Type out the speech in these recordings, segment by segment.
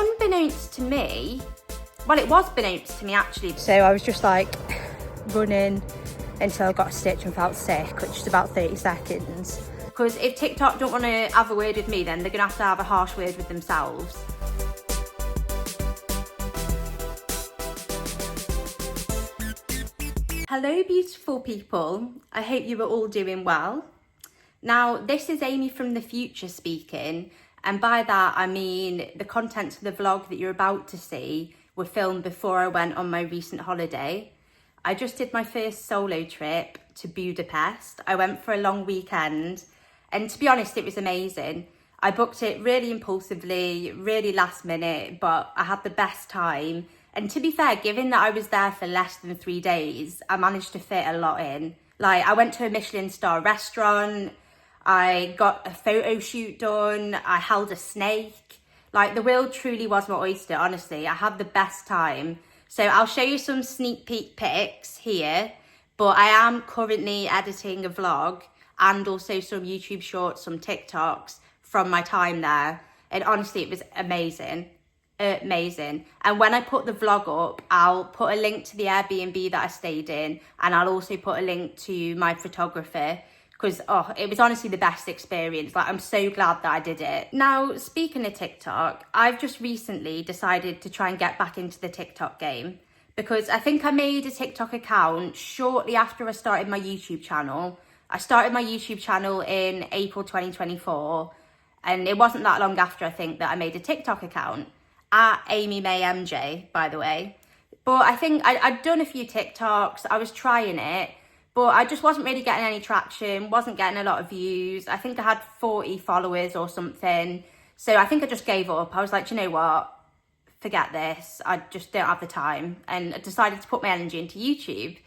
unbeknownst to me, well, it was beknownst to me actually. So I was just like running until I got a stitch and felt sick, which is about 30 seconds. Because if TikTok don't want to have a word with me, then they're going to have a harsh word with themselves. Hello beautiful people, I hope you are all doing well. Now this is Amy from the future speaking, and by that I mean the contents of the vlog that you're about to see were filmed before I went on my recent holiday. I just did my first solo trip to Budapest. I went for a long weekend and to be honest it was amazing. I booked it really impulsively, really last minute, but I had the best time. And to be fair, given that I was there for less than 3 days, I managed to fit a lot in. Like, I went to a Michelin star restaurant, I got a photo shoot done, I held a snake. Like, the world truly was my oyster, honestly. I had the best time. So I'll show you some sneak peek pics here, but I am currently editing a vlog and also some YouTube shorts, some TikToks from my time there. And honestly, it was amazing. Amazing. And when I put the vlog up, I'll put a link to the Airbnb that I stayed in, and I'll also put a link to my photographer, because it was honestly the best experience. Like, I'm so glad that I did it. Now, speaking of TikTok, I've just recently decided to try and get back into the TikTok game, because I think I made a TikTok account shortly after I started my YouTube channel. I started my YouTube channel in April 2024, and it wasn't that long after, I think, that I made a TikTok account. At Amy May MJ, by the way. But I think I'd done a few TikToks, I was trying it, but I just wasn't really getting any traction, wasn't getting a lot of views. I think I had 40 followers or something. So I think I just gave up. I was like, do you know what? Forget this. I just don't have the time. And I decided to put my energy into YouTube.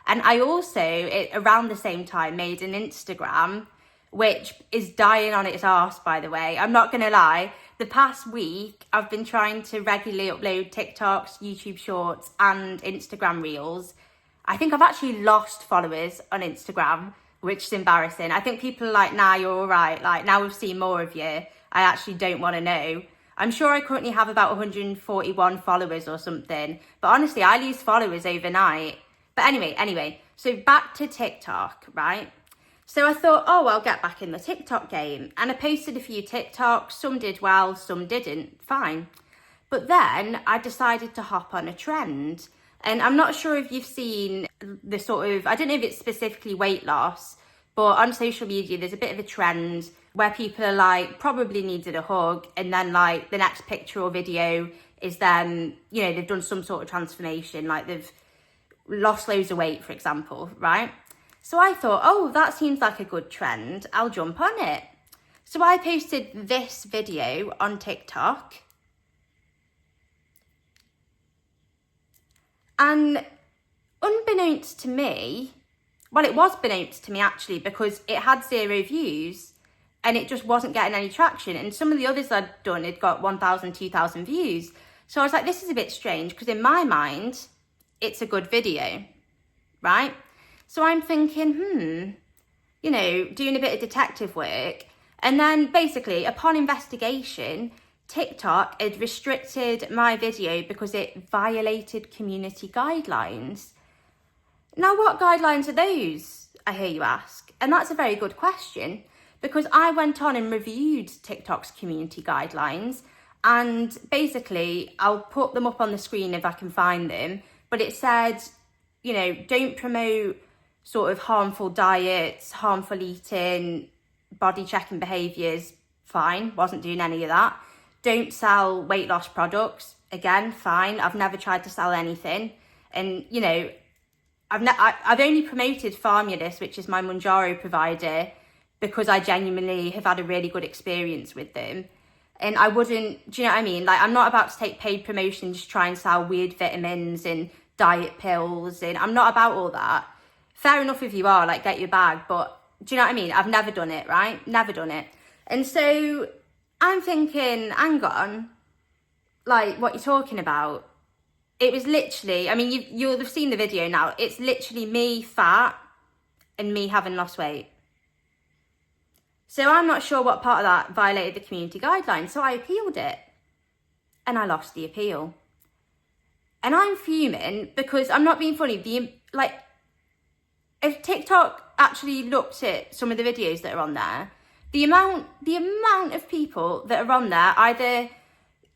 And I also, around the same time, made an Instagram, which is dying on its arse, by the way. I'm not going to lie. The past week, I've been trying to regularly upload TikToks, YouTube shorts, and Instagram reels. I think I've actually lost followers on Instagram, which is embarrassing. I think people are like, nah, you're all right. Like, now we've seen more of you, I actually don't want to know. I'm sure I currently have about 141 followers or something. But honestly, I lose followers overnight. But anyway, so back to TikTok, right? So I thought, I'll get back in the TikTok game. And I posted a few TikToks. Some did well, some didn't. Fine. But then I decided to hop on a trend. And I'm not sure if you've seen the sort of, I don't know if it's specifically weight loss, but on social media, there's a bit of a trend where people are like, probably needed a hug. And then like the next picture or video is them, you know, they've done some sort of transformation. Like they've lost loads of weight, for example, right? So I thought, that seems like a good trend. I'll jump on it. So I posted this video on TikTok. And unbeknownst to me, well, it was beknownst to me actually, because it had 0 views and it just wasn't getting any traction. And some of the others I'd done had got 1,000, 2,000 views. So I was like, this is a bit strange, because in my mind, it's a good video, right? So I'm thinking, you know, doing a bit of detective work. And then basically, upon investigation, TikTok had restricted my video because it violated community guidelines. Now, what guidelines are those, I hear you ask? And that's a very good question, because I went on and reviewed TikTok's community guidelines. And basically, I'll put them up on the screen if I can find them. But it said, you know, don't promote sort of harmful diets, harmful eating, body checking behaviours. Fine, wasn't doing any of that. Don't sell weight loss products. Again, fine. I've never tried to sell anything. And, you know, I've only promoted Formulus, which is my Mounjaro provider, because I genuinely have had a really good experience with them. And I wouldn't, do you know what I mean? Like, I'm not about to take paid promotions to try and sell weird vitamins and diet pills. And I'm not about all that. Fair enough if you are, like, get your bag. But do you know what I mean? I've never done it, right? Never done it. And so I'm thinking, hang on, like, what you're talking about? It was literally, I mean, you'll have seen the video now. It's literally me fat and me having lost weight. So I'm not sure what part of that violated the community guidelines. So I appealed it. and I lost the appeal. And I'm fuming because I'm not being funny. If TikTok actually looked at some of the videos that are on there, the amount of people that are on there either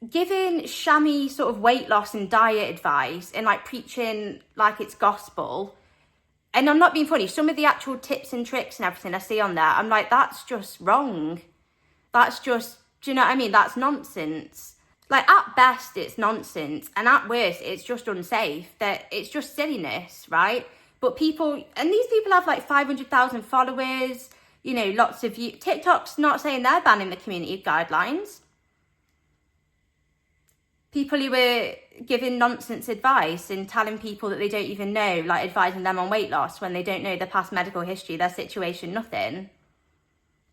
giving shammy sort of weight loss and diet advice and like preaching like it's gospel. And I'm not being funny. Some of the actual tips and tricks and everything I see on there, I'm like, that's just wrong. That's just, do you know what I mean? That's nonsense. Like, at best, it's nonsense. And at worst, it's just unsafe. That it's just silliness, right? But people, and these people have like 500,000 followers, you know, lots of views. TikTok's not saying they're banning the community guidelines. People who were giving nonsense advice and telling people that they don't even know, like advising them on weight loss when they don't know their past medical history, their situation, nothing.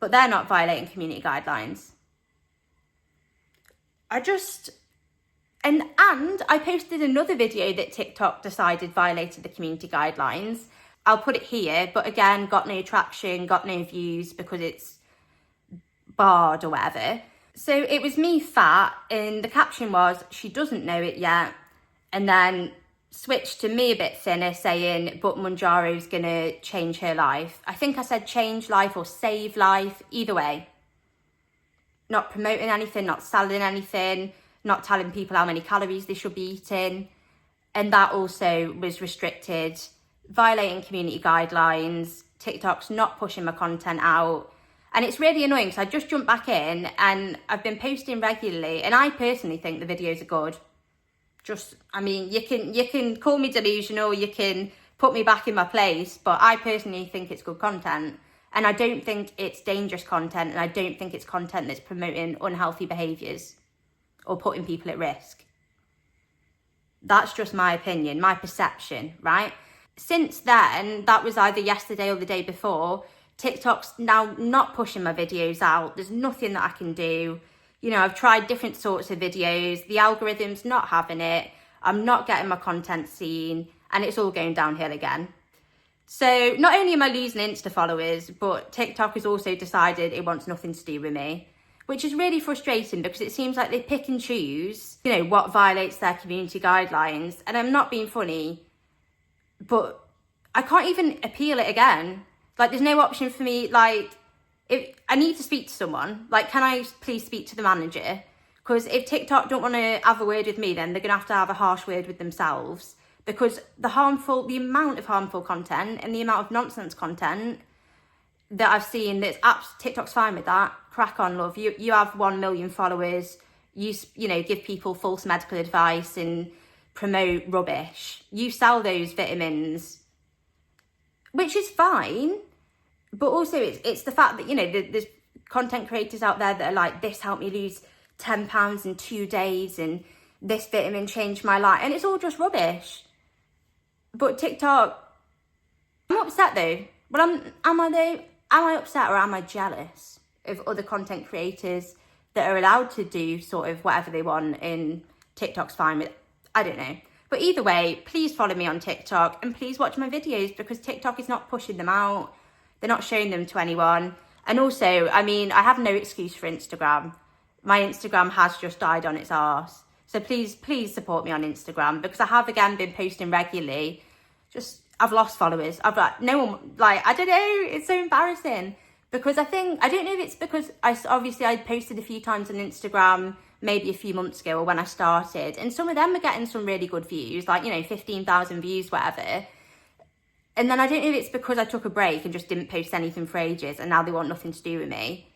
But they're not violating community guidelines. And I posted another video that TikTok decided violated the community guidelines. I'll put it here, but again, got no traction, got no views because it's barred or whatever. So it was me fat, and the caption was, she doesn't know it yet. And then switched to me a bit thinner saying, but Mounjaro's gonna change her life. I think I said change life or save life, either way. Not promoting anything, not selling anything, not telling people how many calories they should be eating. And that also was restricted, violating community guidelines. TikTok's not pushing my content out. And it's really annoying because I just jumped back in and I've been posting regularly. And I personally think the videos are good. You can call me delusional, you can put me back in my place, but I personally think it's good content. And I don't think it's dangerous content, and I don't think it's content that's promoting unhealthy behaviours or putting people at risk. That's just my opinion, my perception, right? Since then, that was either yesterday or the day before, TikTok's now not pushing my videos out. There's nothing that I can do. You know, I've tried different sorts of videos. The algorithm's not having it. I'm not getting my content seen, and it's all going downhill again. So not only am I losing Insta followers, but TikTok has also decided it wants nothing to do with me, which is really frustrating because it seems like they pick and choose, you know, what violates their community guidelines. And I'm not being funny, but I can't even appeal it again. Like, there's no option for me. Like, if I need to speak to someone, like, can I please speak to the manager? Because if TikTok don't want to have a word with me, then they're going to have a harsh word with themselves. Because the amount of harmful content and the amount of nonsense content that I've seen, TikTok's fine with that. Crack on, love. You have 1 million followers. You know, give people false medical advice and promote rubbish. You sell those vitamins, which is fine. But also it's the fact that, you know, there's content creators out there that are like, this helped me lose 10 pounds in 2 days and this vitamin changed my life. And it's all just rubbish. But TikTok, I'm upset though. Well, am I upset or am I jealous of other content creators that are allowed to do sort of whatever they want in TikTok's fine with? I don't know. But either way, please follow me on TikTok and please watch my videos because TikTok is not pushing them out. They're not showing them to anyone. And also, I mean, I have no excuse for Instagram. My Instagram has just died on its arse. So please support me on Instagram because I have again been posting regularly. I've lost followers. I've like no one, like, I don't know. It's so embarrassing because I don't know if it's because I posted a few times on Instagram maybe a few months ago or when I started, and some of them are getting some really good views, like, you know, 15,000 views, whatever. And then I don't know if it's because I took a break and just didn't post anything for ages and now they want nothing to do with me.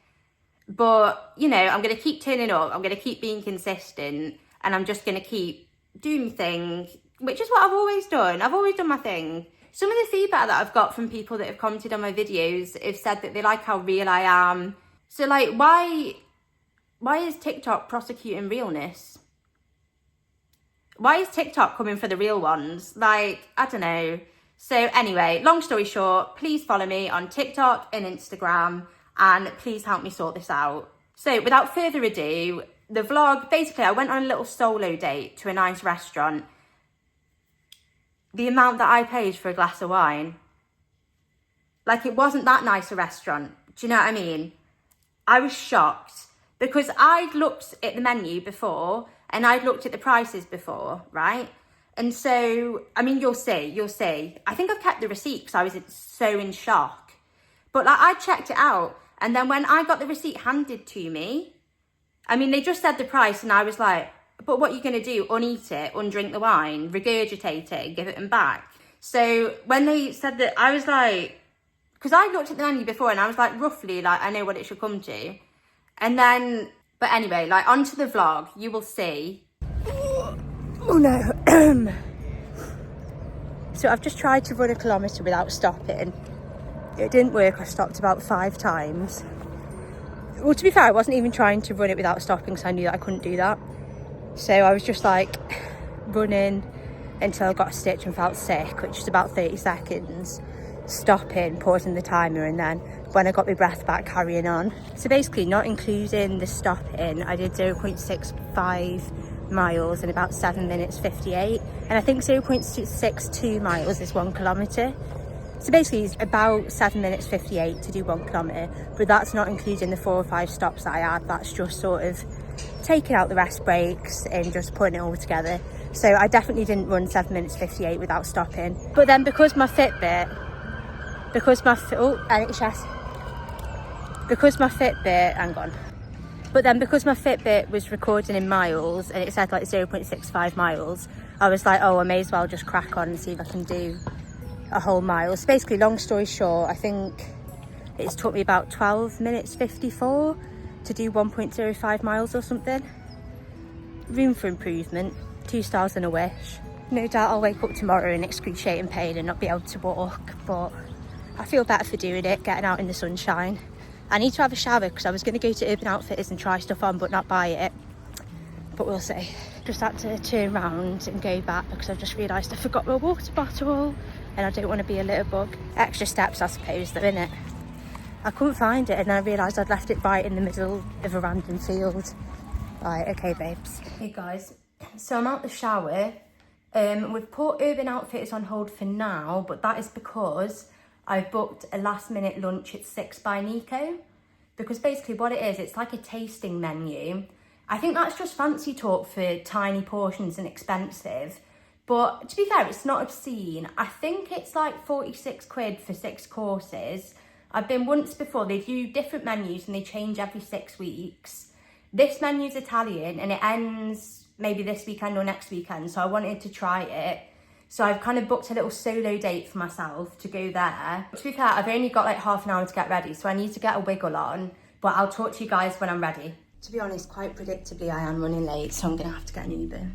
But, you know, I'm going to keep turning up. I'm going to keep being consistent. And I'm just going to keep doing my thing, which is what I've always done. I've always done my thing. Some of the feedback that I've got from people that have commented on my videos have said that they like how real I am. So, like, why is TikTok prosecuting realness? Why is TikTok coming for the real ones? Like, I don't know. So anyway, long story short, please follow me on TikTok and Instagram and please help me sort this out. So without further ado, the vlog, basically I went on a little solo date to a nice restaurant. The amount that I paid for a glass of wine, like, it wasn't that nice a restaurant. Do you know what I mean? I was shocked because I'd looked at the menu before and I'd looked at the prices before, right? And so, I mean, you'll see. I think I've kept the receipt because I was so in shock. But like, I checked it out, and then when I got the receipt handed to me, I mean, they just said the price, and I was like, but what are you going to do? Uneat it, undrink the wine, regurgitate it, give it them back? So when they said that, I was like, because I looked at the menu before, and I was like, roughly, like, I know what it should come to. And then, but anyway, like, onto the vlog, you will see. Oh no. So I've just tried to run a kilometre without stopping. It didn't work. I stopped about 5 times. Well, to be fair, I wasn't even trying to run it without stopping because I knew that I couldn't do that. So I was just like running until I got a stitch and felt sick, which was about 30 seconds. Stopping, pausing the timer, and then when I got my breath back, carrying on. So basically, not including the stopping, I did 0.65 miles in about 7 minutes 58, and I think 0.62 miles is 1 kilometre. So basically it's about 7 minutes 58 to do 1 kilometre, but that's not including the 4 or 5 stops that I had. That's just sort of taking out the rest breaks and just putting it all together. So I definitely didn't run 7 minutes 58 without stopping. But then because my Fitbit, hang on. But then because my Fitbit was recording in miles and it said like 0.65 miles, I was like, oh, I may as well just crack on and see if I can do a whole mile. So basically, long story short, I think it's took me about 12 minutes 54 to do 1.05 miles or something. Room for improvement. 2 stars and a wish. No doubt I'll wake up tomorrow in excruciating pain and not be able to walk, but I feel better for doing it, getting out in the sunshine. I need to have a shower because I was going to go to Urban Outfitters and try stuff on but not buy it. But we'll see. Just had to turn around and go back because I've just realised I forgot my water bottle and I don't want to be a litter bug. Extra steps, I suppose, though, innit? I couldn't find it and then I realised I'd left it right in the middle of a random field. Right, okay, babes. Hey, guys. So I'm out the shower. We've put Urban Outfitters on hold for now, but that is because I've booked a last minute lunch at 6 by Nico, because basically what it is, it's like a tasting menu. I think that's just fancy talk for tiny portions and expensive, but to be fair, it's not obscene. I think it's like 46 quid for 6 courses. I've been once before. They do different menus and they change every 6 weeks. This menu's Italian and it ends maybe this weekend or next weekend, so I wanted to try it. So I've kind of booked a little solo date for myself to go there. To be fair, I've only got like half an hour to get ready, so I need to get a wiggle on, but I'll talk to you guys when I'm ready. To be honest, quite predictably, I am running late, so I'm gonna have to get an Uber.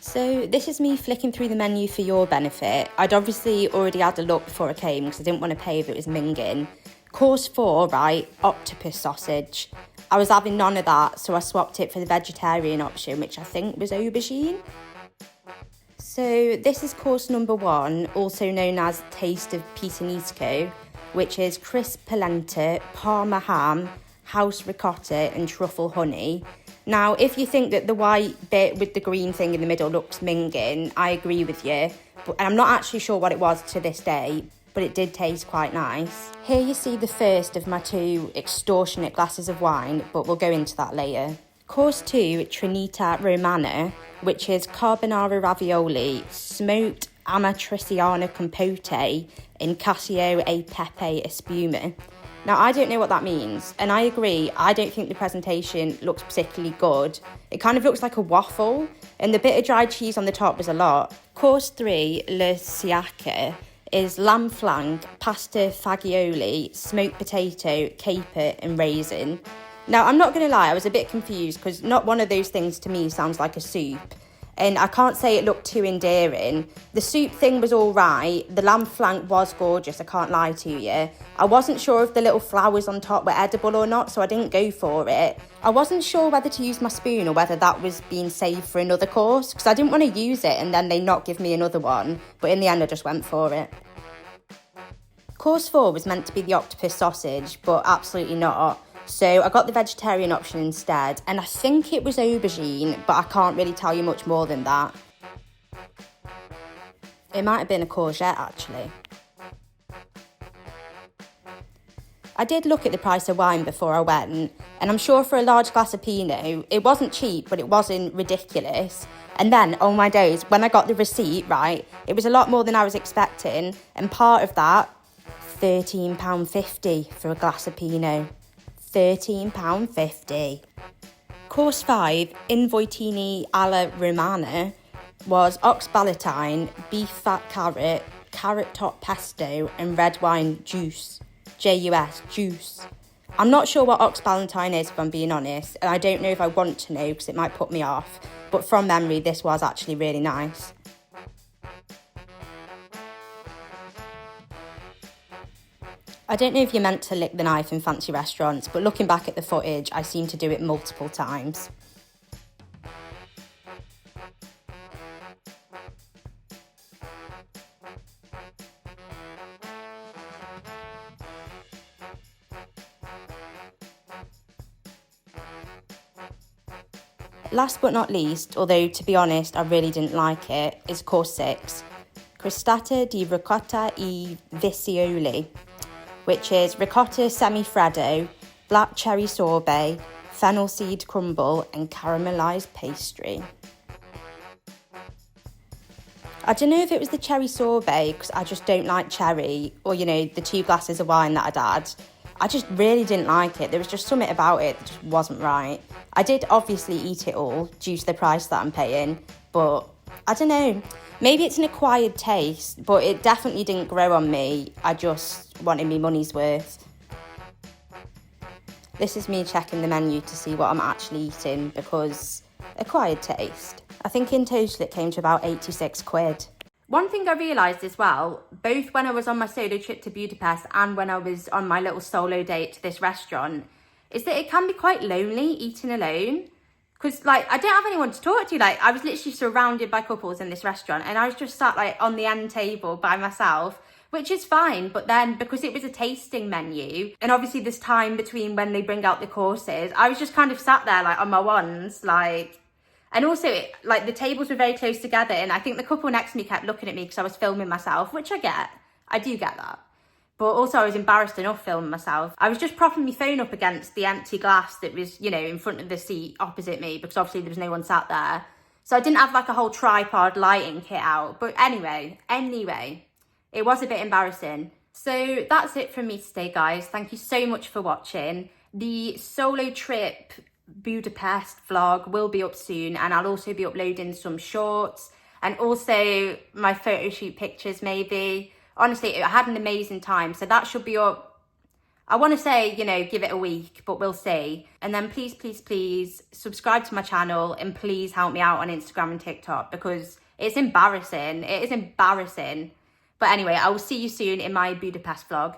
So this is me flicking through the menu for your benefit. I'd obviously already had a look before I came because I didn't want to pay if it was minging. Course 4, right, octopus sausage. I was having none of that, so I swapped it for the vegetarian option, which I think was aubergine. So this is course number 1, also known as Taste of Pitanisco, which is crisp polenta, parma ham, house ricotta and truffle honey. Now, if you think that the white bit with the green thing in the middle looks minging, I agree with you. But I'm not actually sure what it was to this day, but it did taste quite nice. Here you see the first of my 2 extortionate glasses of wine, but we'll go into that later. Course 2, Trinita Romana, which is carbonara ravioli, smoked amatriciana compote, and cacio e pepe espuma. Now, I don't know what that means, and I agree, I don't think the presentation looks particularly good. It kind of looks like a waffle, and the bit of dried cheese on the top was a lot. Course 3, Le Siaca, is lamb flank, pasta fagioli, smoked potato, caper and raisin. Now, I'm not going to lie, I was a bit confused because not one of those things to me sounds like a soup. And I can't say it looked too endearing. The soup thing was all right. The lamb flank was gorgeous, I can't lie to you. I wasn't sure if the little flowers on top were edible or not, so I didn't go for it. I wasn't sure whether to use my spoon or whether that was being saved for another course, because I didn't want to use it and then they not give me another one. But in the end, I just went for it. Course 4 was meant to be the octopus sausage, but absolutely not. So I got the vegetarian option instead, and I think it was aubergine, but I can't really tell you much more than that. It might have been a courgette, actually. I did look at the price of wine before I went, and I'm sure for a large glass of Pinot, it wasn't cheap, but it wasn't ridiculous. And then, oh my days, when I got the receipt, right, it was a lot more than I was expecting, and part of that, £13.50 for a glass of Pinot. £13.50. Course 5, Involtini alla Romana, was ox ballotine, beef fat carrot, carrot top pesto, and red wine juice. J-U-S, juice. I'm not sure what ox ballotine is, if I'm being honest, and I don't know if I want to know because it might put me off, but from memory, this was actually really nice. I don't know if you're meant to lick the knife in fancy restaurants, but looking back at the footage, I seem to do it multiple times. Last but not least, although to be honest, I really didn't like it, is course 6, crostata di ricotta e vicioli, which is ricotta semi-freddo, black cherry sorbet, fennel seed crumble, and caramelised pastry. I don't know if it was the cherry sorbet, because I just don't like cherry, or, you know, the 2 glasses of wine that I'd had. I just really didn't like it. There was just something about it that just wasn't right. I did obviously eat it all due to the price that I'm paying, but I don't know. Maybe it's an acquired taste, but it definitely didn't grow on me. I just wanted me money's worth. This is me checking the menu to see what I'm actually eating because acquired taste. I think in total it came to about 86 quid. One thing I realised as well, both when I was on my solo trip to Budapest and when I was on my little solo date to this restaurant, is that it can be quite lonely eating alone. Because, like, I don't have anyone to talk to. Like, I was literally surrounded by couples in this restaurant and I was just sat, like, on the end table by myself, which is fine. But then, because it was a tasting menu, and obviously there's time between when they bring out the courses, I was just kind of sat there, like, on my ones, like... And also, like, the tables were very close together, and I think the couple next to me kept looking at me because I was filming myself, which I get. I do get that. But also, I was embarrassed enough filming myself. I was just propping my phone up against the empty glass that was, you know, in front of the seat opposite me, because obviously there was no one sat there. So I didn't have, like, a whole tripod lighting kit out. But anyway, it was a bit embarrassing. So that's it from me today, guys. Thank you so much for watching. The solo trip Budapest vlog will be up soon, and I'll also be uploading some shorts and also my photo shoot pictures maybe. Honestly, I had an amazing time, so that should be up. I want to say, you know, give it a week, but we'll see. And then please subscribe to my channel, and please help me out on Instagram and TikTok because it's embarrassing. It is embarrassing. But anyway, I will see you soon in my Budapest vlog.